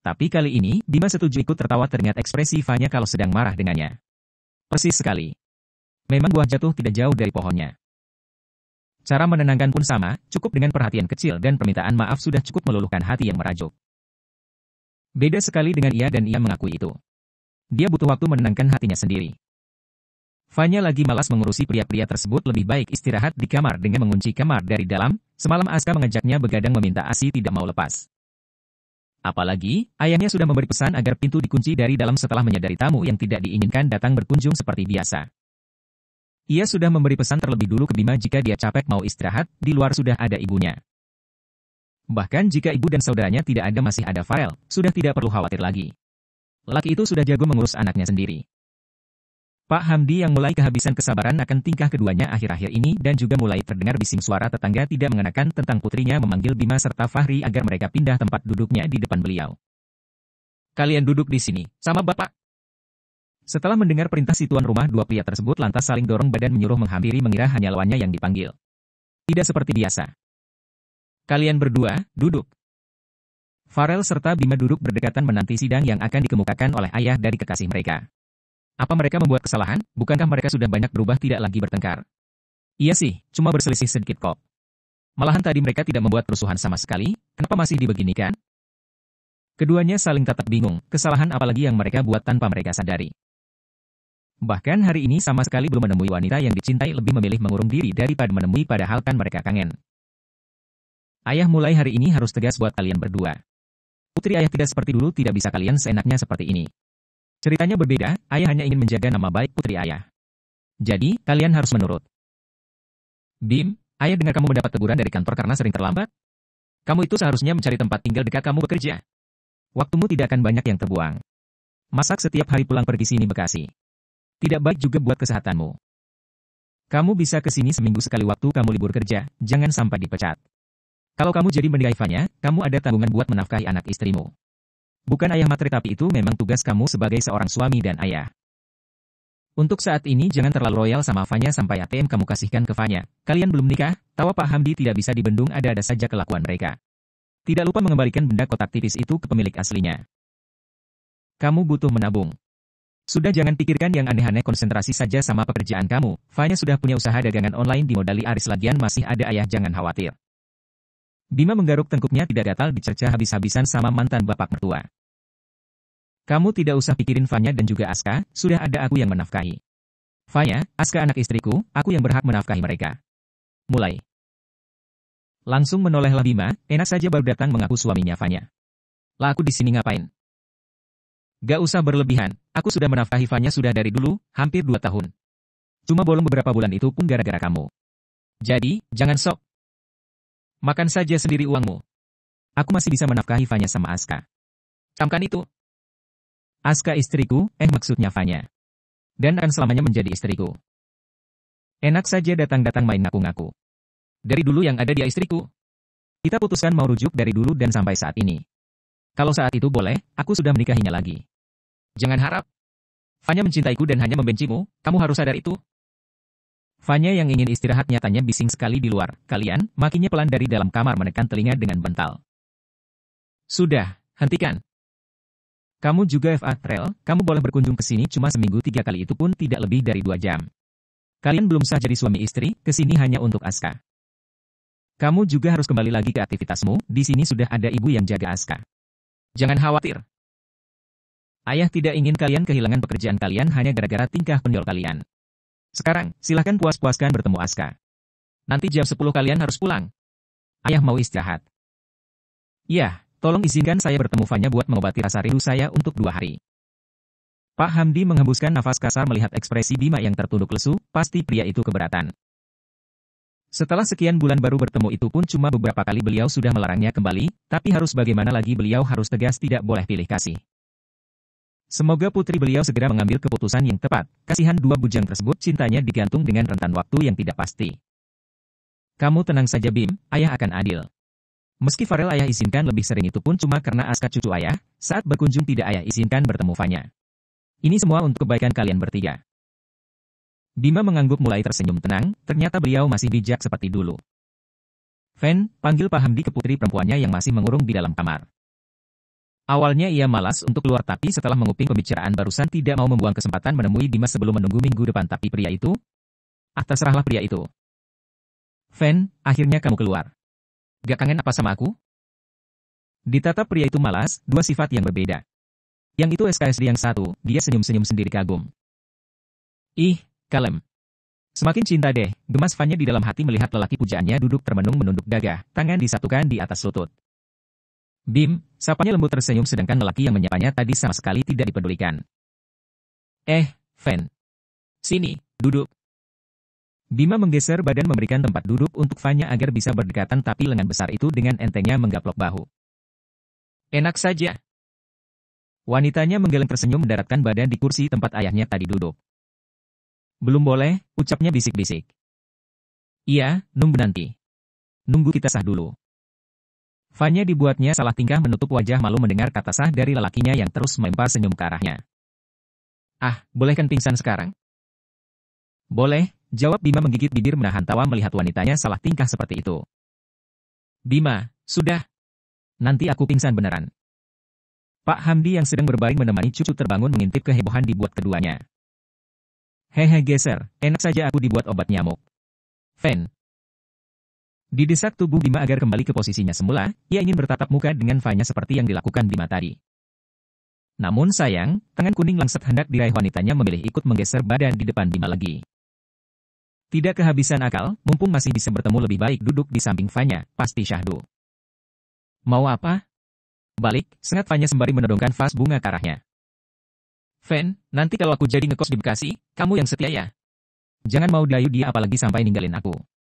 Tapi kali ini, Bima setuju ikut tertawa teringat ekspresi Fanya kalau sedang marah dengannya. Persis sekali. Memang buah jatuh tidak jauh dari pohonnya. Cara menenangkan pun sama, cukup dengan perhatian kecil dan permintaan maaf sudah cukup meluluhkan hati yang merajuk. Beda sekali dengan ia dan ia mengakui itu. Dia butuh waktu menenangkan hatinya sendiri. Fanya lagi malas mengurusi pria-pria tersebut, lebih baik istirahat di kamar dengan mengunci kamar dari dalam. Semalam Aska mengajaknya begadang meminta ASI tidak mau lepas. Apalagi, ayahnya sudah memberi pesan agar pintu dikunci dari dalam setelah menyadari tamu yang tidak diinginkan datang berkunjung seperti biasa. Ia sudah memberi pesan terlebih dulu ke Bima jika dia capek mau istirahat, di luar sudah ada ibunya. Bahkan jika ibu dan saudaranya tidak ada masih ada Farel, sudah tidak perlu khawatir lagi. Lelaki itu sudah jago mengurus anaknya sendiri. Pak Hamdi yang mulai kehabisan kesabaran akan tingkah keduanya akhir-akhir ini dan juga mulai terdengar bising suara tetangga tidak mengenakan tentang putrinya memanggil Bima serta Fahri agar mereka pindah tempat duduknya di depan beliau. Kalian duduk di sini, sama bapak. Setelah mendengar perintah si tuan rumah, dua pria tersebut lantas saling dorong badan menyuruh menghampiri mengira hanya lawannya yang dipanggil. Tidak seperti biasa. Kalian berdua, duduk. Farel serta Bima duduk berdekatan menanti sidang yang akan dikemukakan oleh ayah dari kekasih mereka. Apa mereka membuat kesalahan? Bukankah mereka sudah banyak berubah tidak lagi bertengkar? Iya sih, cuma berselisih sedikit kok. Malahan tadi mereka tidak membuat kerusuhan sama sekali, kenapa masih dibeginikan? Keduanya saling tatap bingung, kesalahan apalagi yang mereka buat tanpa mereka sadari. Bahkan hari ini sama sekali belum menemui wanita yang dicintai lebih memilih mengurung diri daripada menemui padahal kan mereka kangen. Ayah mulai hari ini harus tegas buat kalian berdua. Putri ayah tidak seperti dulu, tidak bisa kalian seenaknya seperti ini. Ceritanya berbeda, ayah hanya ingin menjaga nama baik putri ayah. Jadi, kalian harus menurut. Bim, ayah dengar kamu mendapat teguran dari kantor karena sering terlambat? Kamu itu seharusnya mencari tempat tinggal dekat kamu bekerja. Waktumu tidak akan banyak yang terbuang. Masak setiap hari pulang pergi sini Bekasi. Tidak baik juga buat kesehatanmu. Kamu bisa ke sini seminggu sekali waktu kamu libur kerja, jangan sampai dipecat. Kalau kamu jadi menikahi Fanya, kamu ada tanggungan buat menafkahi anak istrimu. Bukan ayah matre tapi itu memang tugas kamu sebagai seorang suami dan ayah. Untuk saat ini jangan terlalu royal sama Fanya sampai ATM kamu kasihkan ke Fanya. Kalian belum nikah, tawa Pak Hamdi tidak bisa dibendung ada-ada saja kelakuan mereka. Tidak lupa mengembalikan benda kotak tipis itu ke pemilik aslinya. Kamu butuh menabung. Sudah jangan pikirkan yang aneh-aneh, konsentrasi saja sama pekerjaan kamu. Fanya sudah punya usaha dagangan online dimodali Aris lagian masih ada ayah jangan khawatir. Bima menggaruk tengkuknya tidak gatal dicerca habis-habisan sama mantan bapak mertua. Kamu tidak usah pikirin Fanya dan juga Aska, sudah ada aku yang menafkahi. Fanya, Aska anak istriku, aku yang berhak menafkahi mereka. Mulai. Langsung menolehlah Bima, enak saja baru datang mengaku suaminya Fanya. Lah aku di sini ngapain? Gak usah berlebihan, aku sudah menafkahi Fanya sudah dari dulu, hampir 2 tahun. Cuma bolong beberapa bulan itu pun gara-gara kamu. Jadi, jangan sok. Makan saja sendiri uangmu. Aku masih bisa menafkahi Fanya sama Aska. Camkan itu. Aska istriku, maksudnya Fanya. Dan akan selamanya menjadi istriku. Enak saja datang-datang main ngaku-ngaku. Dari dulu yang ada dia istriku. Kita putuskan mau rujuk dari dulu dan sampai saat ini. Kalau saat itu boleh, aku sudah menikahinya lagi. Jangan harap. Fanya mencintaiku dan hanya membencimu, kamu harus sadar itu. Fanya yang ingin istirahat nyatanya bising sekali di luar. Kalian, makinya pelan dari dalam kamar menekan telinga dengan bental. Sudah, hentikan. Kamu juga FA Trail, kamu boleh berkunjung ke sini cuma seminggu 3 kali itu pun tidak lebih dari 2 jam. Kalian belum sah jadi suami istri, ke sini hanya untuk Aska. Kamu juga harus kembali lagi ke aktivitasmu, di sini sudah ada ibu yang jaga Aska. Jangan khawatir. Ayah tidak ingin kalian kehilangan pekerjaan kalian hanya gara-gara tingkah penjol kalian. Sekarang, silahkan puas-puaskan bertemu Aska. Nanti jam 10 kalian harus pulang. Ayah mau istirahat. Iya. Tolong izinkan saya bertemu Fanya buat mengobati rasa rindu saya untuk 2 hari. Pak Hamdi menghembuskan nafas kasar melihat ekspresi Bima yang tertunduk lesu, pasti pria itu keberatan. Setelah sekian bulan baru bertemu itu pun cuma beberapa kali beliau sudah melarangnya kembali, tapi harus bagaimana lagi beliau harus tegas tidak boleh pilih kasih. Semoga putri beliau segera mengambil keputusan yang tepat, kasihan 2 bujang tersebut cintanya digantung dengan rentan waktu yang tidak pasti. Kamu tenang saja Bim, ayah akan adil. Meski Farel ayah izinkan lebih sering itu pun cuma karena Aska cucu ayah, saat berkunjung tidak ayah izinkan bertemu Fanya. Ini semua untuk kebaikan kalian bertiga. Bima mengangguk mulai tersenyum tenang, ternyata beliau masih bijak seperti dulu. Fen, panggil Pak Hamdi ke putri perempuannya yang masih mengurung di dalam kamar. Awalnya ia malas untuk keluar tapi setelah menguping pembicaraan barusan tidak mau membuang kesempatan menemui Bima sebelum menunggu minggu depan. Tapi pria itu? Terserahlah pria itu. Fan, akhirnya kamu keluar. Gak kangen apa sama aku? Ditatap pria itu malas, dua sifat yang berbeda. Yang itu SKSD, yang satu, dia senyum-senyum sendiri kagum. Ih, kalem. Semakin cinta deh, gemas Fanya di dalam hati melihat lelaki pujaannya duduk termenung menunduk dada, tangan disatukan di atas lutut. Bim, sapanya lembut tersenyum sedangkan lelaki yang menyapanya tadi sama sekali tidak dipedulikan. Fan. Sini, duduk. Bima menggeser badan memberikan tempat duduk untuk Fanya agar bisa berdekatan tapi lengan besar itu dengan entengnya menggaplok bahu. Enak saja. Wanitanya menggeleng tersenyum mendaratkan badan di kursi tempat ayahnya tadi duduk. Belum boleh, ucapnya bisik-bisik. Iya, nunggu nanti. Nunggu kita sah dulu. Fanya dibuatnya salah tingkah menutup wajah malu mendengar kata sah dari lelakinya yang terus melempar senyum ke arahnya. Boleh kan pingsan sekarang? Boleh, jawab Bima menggigit bibir menahan tawa melihat wanitanya salah tingkah seperti itu. Bima, sudah. Nanti aku pingsan beneran. Pak Hamdi yang sedang berbaring menemani cucu terbangun mengintip kehebohan dibuat keduanya. Hehe geser, enak saja aku dibuat obat nyamuk. Fan. Didesak tubuh Bima agar kembali ke posisinya semula, ia ingin bertatap muka dengan Fanya seperti yang dilakukan Bima tadi. Namun sayang, tangan kuning langsat hendak diraih wanitanya memilih ikut menggeser badan di depan Bima lagi. Tidak kehabisan akal, mumpung masih bisa bertemu lebih baik duduk di samping Fanya, pasti syahdu. Mau apa? Balik, sengat Fanya sembari menodongkan vas bunga ke arahnya. Fan, nanti kalau aku jadi ngekos di Bekasi, kamu yang setia ya. Jangan mau dayu dia apalagi sampai ninggalin aku.